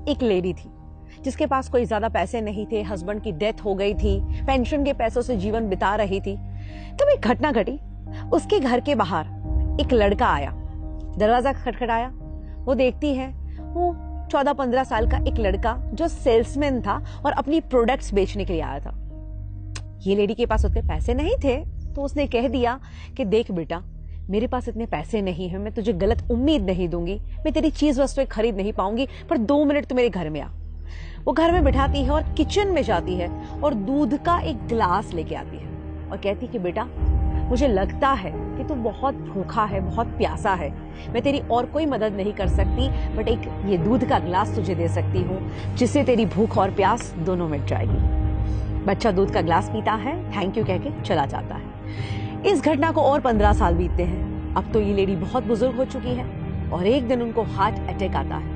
एक लेडी थी जिसके पास कोई ज्यादा पैसे नहीं थे, हस्बैंड की डेथ हो गई थी, पेंशन के पैसों से जीवन बिता रही थी। तब एक घटना घटी। उसके घर के बाहर एक लड़का आया, दरवाजा खटखटाया। वो देखती है, वो 14-15 साल का एक लड़का जो सेल्समैन था और अपनी प्रोडक्ट्स बेचने के लिए आया था। ये लेडी के पास उतने पैसे नहीं थे, तो उसने कह दिया कि देख बेटा, मेरे पास इतने पैसे नहीं है, मैं तुझे गलत उम्मीद नहीं दूंगी, मैं तेरी चीज वस्तुएं खरीद नहीं पाऊंगी, पर 2 मिनट तू मेरे घर में आ। वो घर में बिठाती है और किचन में जाती है और दूध का एक गिलास लेके आती है और कहती है कि बेटा, मुझे लगता है कि तू बहुत भूखा है, बहुत प्यासा है, मैं तेरी और कोई मदद नहीं कर सकती, बट एक ये दूध का गिलास तुझे दे सकती हूँ जिससे तेरी भूख और प्यास दोनों मिट जाएगी। बच्चा दूध का गिलास पीता है, थैंक यू कह के चला जाता है। इस घटना को और 15 साल बीतते हैं। अब तो ये लेडी बहुत बुजुर्ग हो चुकी है और एक दिन उनको हार्ट अटैक आता है।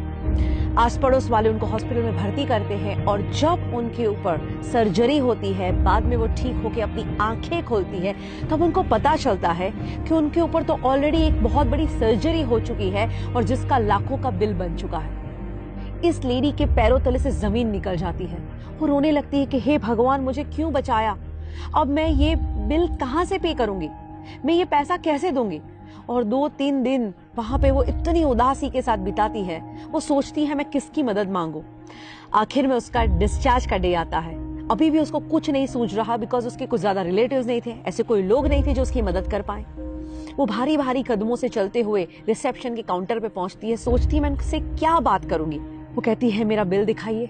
आस पड़ोस वाले उनको हॉस्पिटल में भर्ती करते हैं और जब उनके ऊपर सर्जरी होती है, बाद में वो ठीक होकर अपनी आंखें खोलती है, तब उनको पता चलता है कि उनके ऊपर तो ऑलरेडी एक बहुत बड़ी सर्जरी हो चुकी है और जिसका लाखों का बिल बन चुका है। इस लेडी के पैरों तले से जमीन निकल जाती है और रोने लगती है कि हे भगवान, मुझे क्यों बचाया, अब मैं ये बिल कहां से पे करूंगी, मैं ये पैसा कैसे दूंगी। और 2-3 दिन वहां पे वो इतनी उदासी के साथ बिताती है, वो सोचती है मैं किसकी मदद मांगू। आखिर में उसका डिस्चार्ज का डे आता है। अभी भी उसको कुछ नहीं सूझ रहा, बिकॉज उसके कुछ ज्यादा रिलेटिव्स नहीं थे, ऐसे कोई लोग नहीं थे जो उसकी मदद कर पाए। वो भारी भारी कदमों से चलते हुए रिसेप्शन के काउंटर पे पहुंचती है, सोचती है मैं उनसे क्या बात करूंगी। वो कहती है मेरा बिल दिखाइए।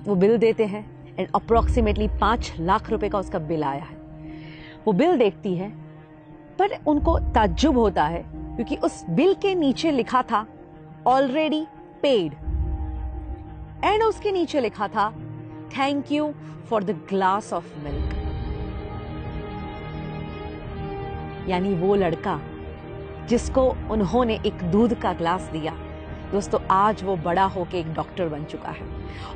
वो बिल देते हैं एंड अप्रोक्सीमेटली 5 लाख रुपए का उसका बिल आया है। वो बिल देखती है, पर उनको ताज्जुब होता है क्योंकि उस बिल के नीचे लिखा था ऑलरेडी पेड एंड उसके नीचे लिखा था thank you for the glass of milk. यानी वो लड़का जिसको उन्होंने एक दूध का ग्लास दिया, दोस्तों आज वो बड़ा होके एक डॉक्टर बन चुका है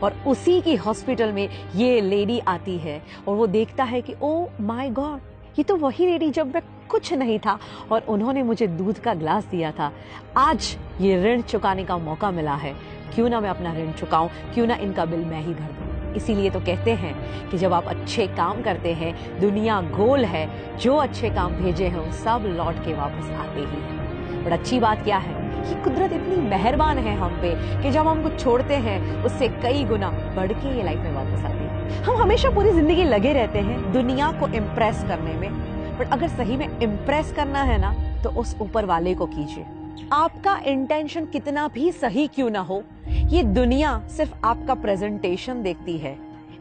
और उसी की हॉस्पिटल में ये लेडी आती है और वो देखता है कि ओ माय गॉड, ये तो वही लेडी जब मैं कुछ नहीं था और उन्होंने मुझे दूध का ग्लास दिया था। आज ये ऋण चुकाने का मौका मिला है, क्यों ना मैं अपना ऋण चुकाऊं, क्यों ना इनका बिल मैं ही भर दूं। इसीलिए तो कहते हैं कि जब आप अच्छे काम करते हैं, दुनिया गोल है, जो अच्छे काम भेजे हैं सब लौट के वापस आते ही हैं। बट अच्छी बात क्या है कि कुदरत इतनी मेहरबान है हम पे कि जब हम कुछ छोड़ते हैं उससे कई गुना बढ़ के ये लाइफ में वापस आती है। हम हमेशा पूरी जिंदगी लगे रहते हैं दुनिया को इम्प्रेस करने में, बट अगर सही में इम्प्रेस करना है ना तो उस ऊपर वाले को कीजिए। आपका इंटेंशन कितना भी सही क्यों ना हो, ये दुनिया सिर्फ आपका प्रेजेंटेशन देखती है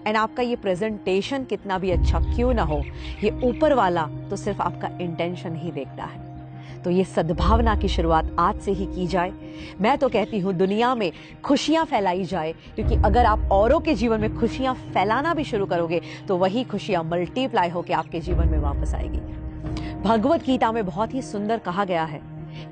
एंड आपका ये प्रेजेंटेशन कितना भी अच्छा क्यों ना हो, ये ऊपर वाला तो सिर्फ आपका इंटेंशन ही देखता है। तो ये सद्भावना की शुरुआत आज से ही की जाए। मैं तो कहती हूँ दुनिया में खुशियां फैलाई जाए, क्योंकि अगर आप औरों के जीवन में खुशियां फैलाना भी शुरू करोगे तो वही खुशियां मल्टीप्लाई होकर आपके जीवन में वापस आएगी। भगवत गीता में बहुत ही सुंदर कहा गया है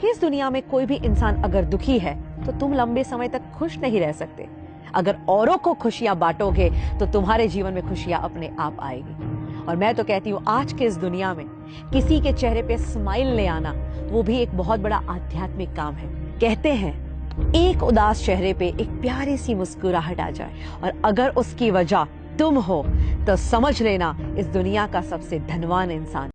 कि इस दुनिया में कोई भी इंसान अगर दुखी है तो तुम लंबे समय तक खुश नहीं रह सकते। अगर औरों को खुशियां बांटोगे तो तुम्हारे जीवन में खुशियां अपने आप आएगी। और मैं तो कहती हूँ आज के इस दुनिया में किसी के चेहरे पे स्माइल ले आना वो भी एक बहुत बड़ा आध्यात्मिक काम है। कहते हैं एक उदास चेहरे पे एक प्यारी सी मुस्कुराहट आ जाए और अगर उसकी वजह तुम हो तो समझ लेना इस दुनिया का सबसे धनवान इंसान